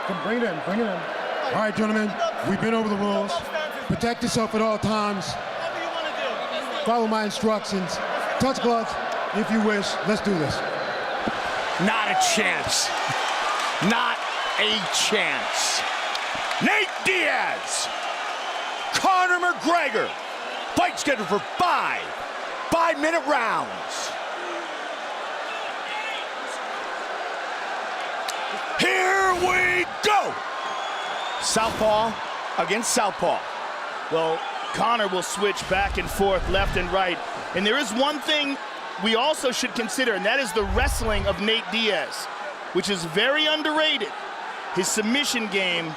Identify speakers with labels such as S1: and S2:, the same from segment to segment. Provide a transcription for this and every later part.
S1: Come bring it in, bring it in. All right, gentlemen, we've been over the rules. Protect yourself at all times. Follow my instructions. Touch gloves if you wish. Let's do this.
S2: Not a chance. Not a chance. Nate Diaz, Conor McGregor. Fight scheduled for 5 5-minute rounds. Here we go. Southpaw against southpaw.
S3: Well, Conor will switch back and forth, left and right. And there is one thing we also should consider, and that is the wrestling of Nate Diaz, which is very underrated. His submission game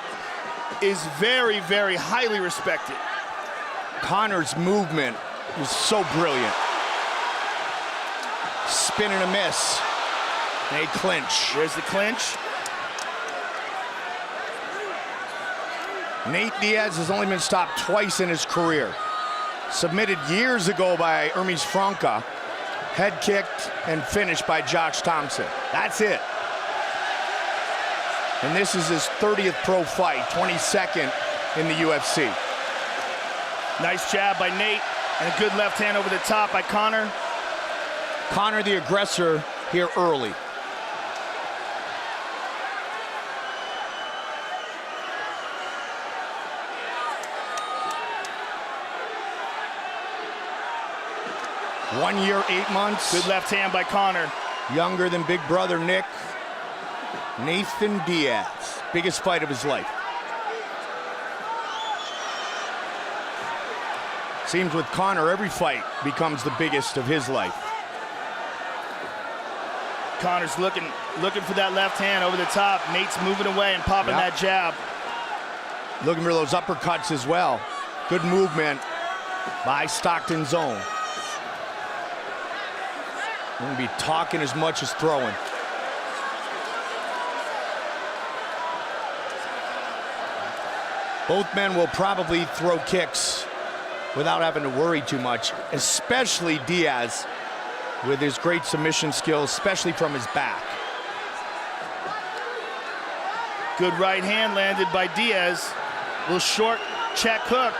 S3: is very, very highly respected.
S2: Conor's movement is so brilliant. Spin and a miss. And a clinch.
S3: There's the clinch.
S2: Nate Diaz has only been stopped twice in his career. Submitted years ago by Hermes Franca, head kicked and finished by Josh Thompson. That's it. And this is his 30th pro fight, 22nd in the UFC.
S3: Nice jab by Nate, and a good left hand over the top by Conor.
S2: Conor the aggressor here early. One year, 8 months.
S3: Good left hand by Conor.
S2: Younger than big brother Nick. Nathan Diaz, biggest fight of his life. Seems with Conor, every fight becomes the biggest of his life.
S3: Conor's looking for that left hand over the top. Nate's moving away and popping that jab.
S2: Looking for those uppercuts as well. Good movement by Stockton's own. Won't be talking as much as throwing. Both men will probably throw kicks without having to worry too much, especially Diaz with his great submission skills, especially from his back.
S3: Good right hand landed by Diaz. Little short check hook.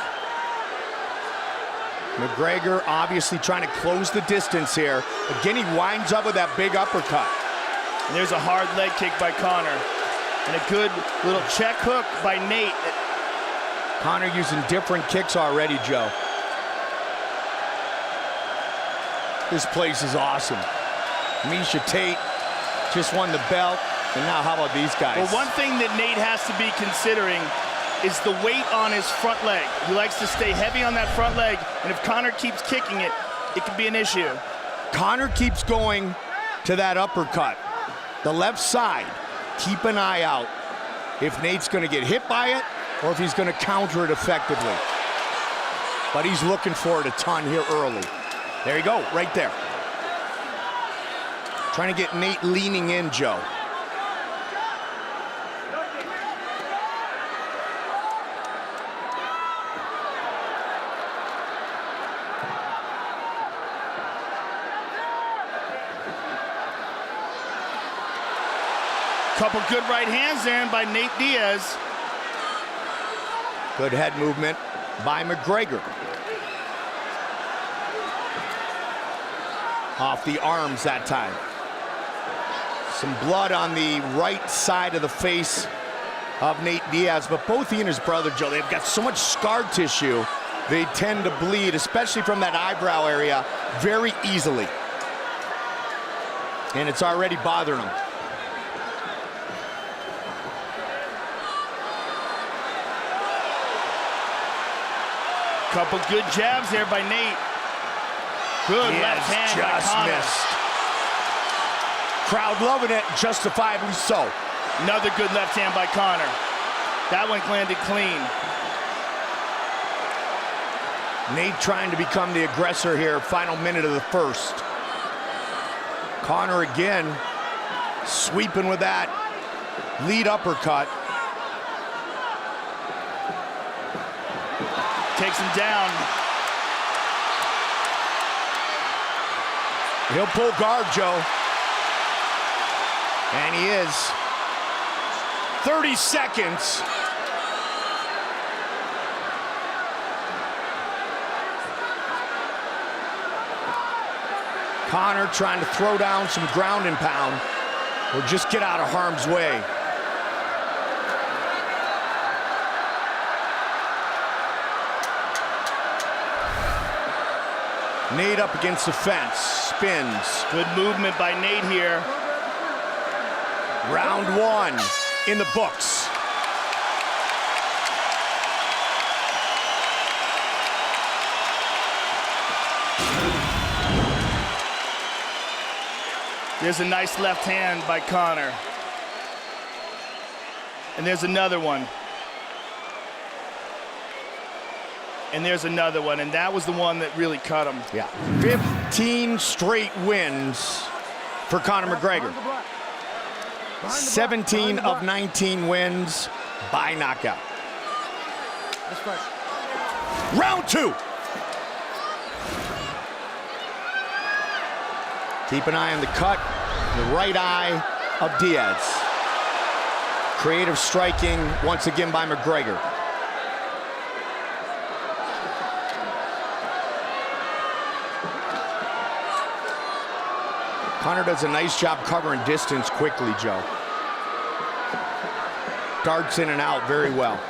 S2: McGregor obviously trying to close the distance here. Again, he winds up with that big uppercut.
S3: And there's a hard leg kick by Conor. And a good little check hook by Nate.
S2: Conor using different kicks already, Joe. This place is awesome. Misha Tate just won the belt, and now how about these guys?
S3: Well, one thing that Nate has to be considering is the weight on his front leg. He likes to stay heavy on that front leg, and if Conor keeps kicking it, it could be an issue.
S2: Conor keeps going to that uppercut. The left side, keep an eye out if Nate's gonna get hit by it or if he's gonna counter it effectively. But he's looking for it a ton here early. There you go, right there. Trying to get Nate leaning in, Joe.
S3: Couple good right hands in by Nate Diaz.
S2: Good head movement by McGregor. Off the arms that time. Some blood on the right side of the face of Nate Diaz, but both he and his brother, Joe, they've got so much scar tissue, they tend to bleed, especially from that eyebrow area, very easily. And it's already bothering them.
S3: Couple good jabs there by Nate. Good left hand by Conor.
S2: Missed. Crowd loving it, justifiably so.
S3: Another good left hand by Conor. That one landed clean.
S2: Nate trying to become the aggressor here, final minute of the first. Conor again, sweeping with that lead uppercut.
S3: Takes him down.
S2: He'll pull guard, Joe. And he is. 30 seconds. Conor trying to throw down some ground and pound or just get out of harm's way. Nate up against the fence, spins.
S3: Good movement by Nate here.
S2: Round one in the books.
S3: There's a nice left hand by Conor. And there's another one. And there's another one, and that was the one that really cut him.
S2: Yeah. 15 straight wins for Conor McGregor. 17 of 19 wins by knockout. Round two. Keep an eye on the cut, the right eye of Diaz. Creative striking once again by McGregor. Conor does a nice job covering distance quickly, Joe. Darts in and out very well.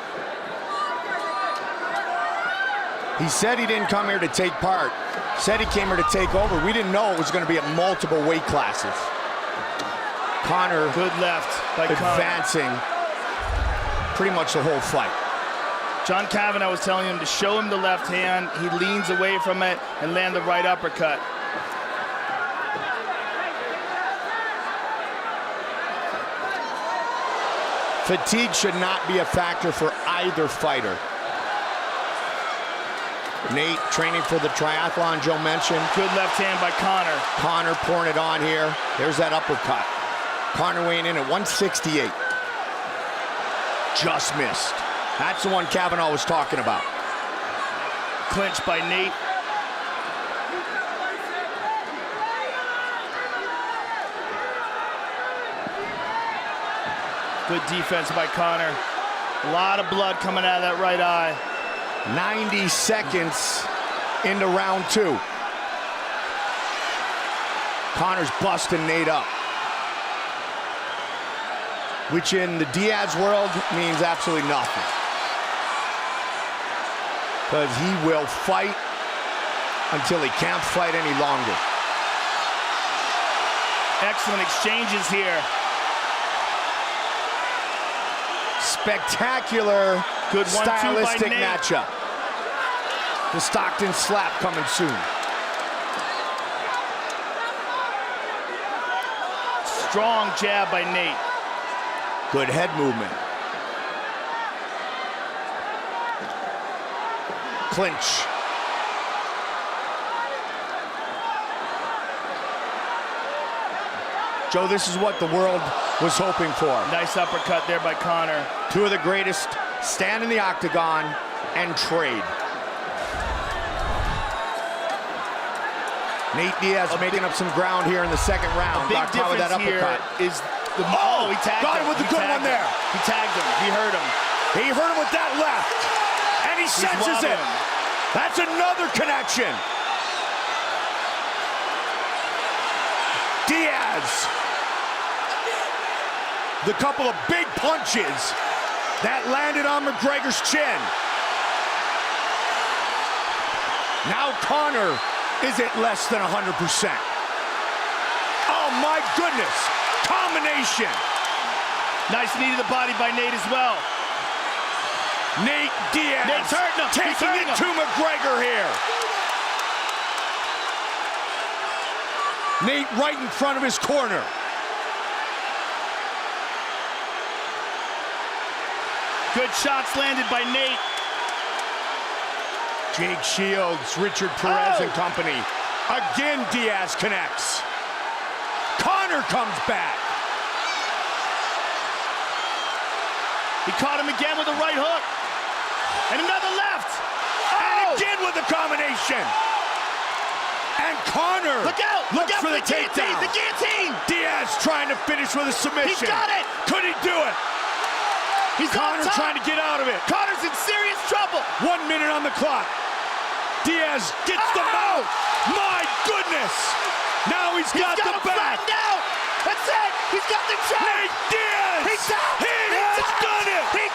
S2: He said he didn't come here to take part. Said he came here to take over. We didn't know it was going to be at multiple weight classes. Conor,
S3: good left by
S2: advancing pretty much the whole fight.
S3: John Kavanagh was telling him to show him the left hand. He leans away from it and land the right uppercut.
S2: Fatigue should not be a factor for either fighter. Nate training for the triathlon Joe mentioned.
S3: Good left hand by Conor.
S2: Conor pouring it on here. There's that uppercut. Conor weighing in at 168. Just missed. That's the one Kavanagh was talking about.
S3: Clinch by Nate. Good defense by Conor. A lot of blood coming out of that right eye.
S2: 90 seconds into round two. Conor's busting Nate up, which in the Diaz world means absolutely nothing. Because he will fight until he can't fight any longer.
S3: Excellent exchanges here.
S2: Spectacular,
S3: good
S2: stylistic matchup. The Stockton slap coming soon.
S3: Strong jab by Nate.
S2: Good head movement. Clinch. Joe, this is what the world was hoping for.
S3: Nice uppercut there by Conor.
S2: Two of the greatest stand in the octagon and trade. Nate Diaz making up some ground here in the second round.
S3: A big difference
S2: that uppercut.
S3: here is the...
S2: Oh,
S3: he tagged
S2: got him with the good one there.
S3: He tagged him. He hurt him.
S2: He hurt him with that left. And he senses it. That's another connection. Diaz. The couple of big punches that landed on McGregor's chin. Now Conor is at less than 100%. Oh my goodness, combination.
S3: Nice knee to the body by Nate as well.
S2: Nate Diaz
S3: Nate's hurting him.
S2: taking it to McGregor here. Nate right in front of his corner.
S3: Good shots landed by Nate.
S2: Jake Shields, Richard Perez and company. Again, Diaz connects. Conor comes back.
S3: He caught him again with a right hook. And another left.
S2: And again with a combination. And Conor looks for the takedown.
S3: The guillotine.
S2: Diaz trying to finish with a submission.
S3: He got it.
S2: Could he do it?
S3: He's
S2: Conor
S3: on top.
S2: trying to get out of it.
S3: Conor's in serious trouble.
S2: 1 minute on the clock. Diaz gets the mouth. My goodness. Now he's got the
S3: him
S2: back.
S3: flattened out. That's it. He's got the choke.
S2: Nate Diaz.
S3: He tapped.
S2: He has done it. It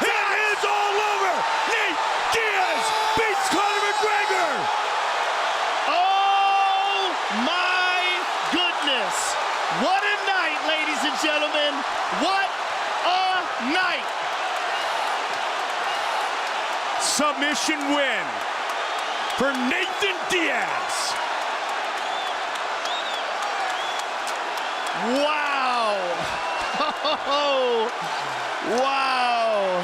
S2: is all over. Nate Diaz beats Conor McGregor.
S3: Oh my goodness. What a night, ladies and gentlemen. What a night.
S2: Submission win for Nathan Diaz.
S3: Wow. Oh, wow.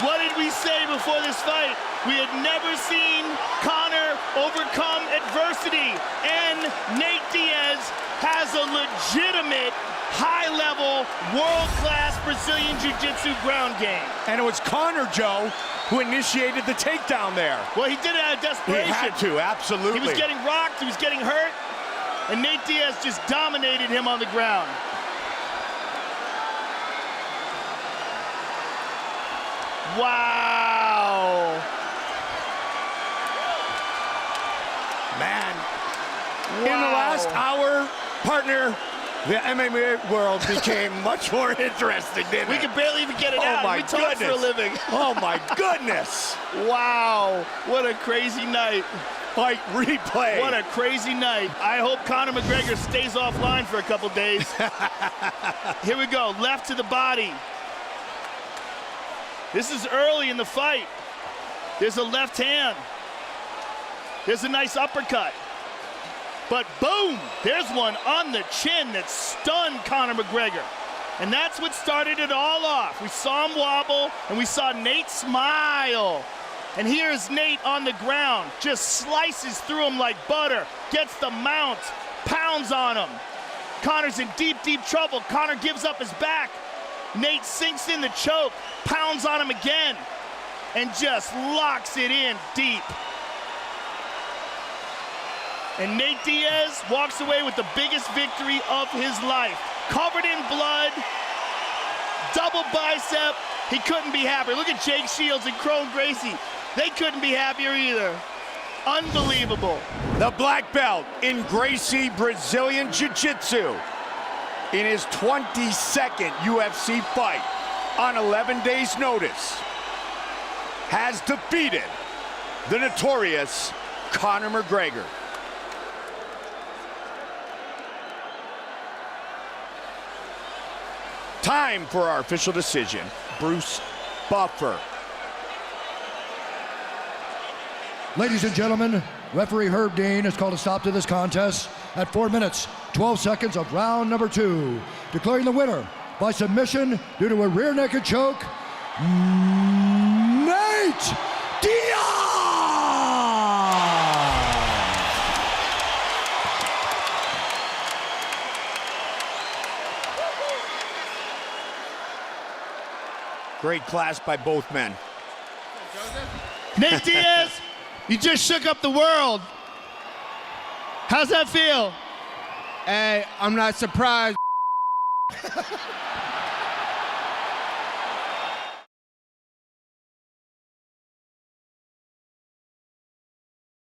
S3: What did we say before this fight? We had never seen Conor overcome adversity, and Nate Diaz has a legitimate, high-level, world-class Brazilian Jiu-Jitsu ground game.
S2: And it was Conor, Joe, who initiated the takedown there.
S3: Well, he did it out of
S2: He
S3: desperation.
S2: had to, absolutely.
S3: He was getting rocked, he was getting hurt, and Nate Diaz just dominated him on the ground. Wow.
S2: Man,
S3: Wow.
S2: in the last hour, partner, the MMA world became much more interesting, didn't
S3: We
S2: it?
S3: could barely even get it
S2: Oh
S3: out.
S2: my
S3: We talk for a
S2: goodness.
S3: living.
S2: Oh my goodness.
S3: Wow. What a crazy night.
S2: Fight replay.
S3: What a crazy night. I hope Conor McGregor stays offline for a couple days. Here we go. Left to the body. This is early in the fight. There's a left hand. There's a nice uppercut. But boom, there's one on the chin that stunned Conor McGregor. And that's what started it all off. We saw him wobble, and we saw Nate smile. And here's Nate on the ground, just slices through him like butter, gets the mount, pounds on him. Conor's in deep, deep trouble. Conor gives up his back. Nate sinks in the choke, pounds on him again, and just locks it in deep. And Nate Diaz walks away with the biggest victory of his life. Covered in blood, double bicep. He couldn't be happier. Look at Jake Shields and Crone Gracie. They couldn't be happier either. Unbelievable.
S2: The black belt in Gracie Brazilian Jiu-Jitsu in his 22nd UFC fight on 11 days' notice has defeated the notorious Conor McGregor. Time for our official decision. Bruce Buffer.
S4: Ladies and gentlemen, referee Herb Dean has called a stop to this contest at 4 minutes, 12 seconds of round number 2, declaring the winner by submission due to a rear naked choke, Nate Diaz!
S2: Great class by both men.
S3: Nate Diaz, you just shook up the world. How's that feel?
S1: Hey, I'm not surprised.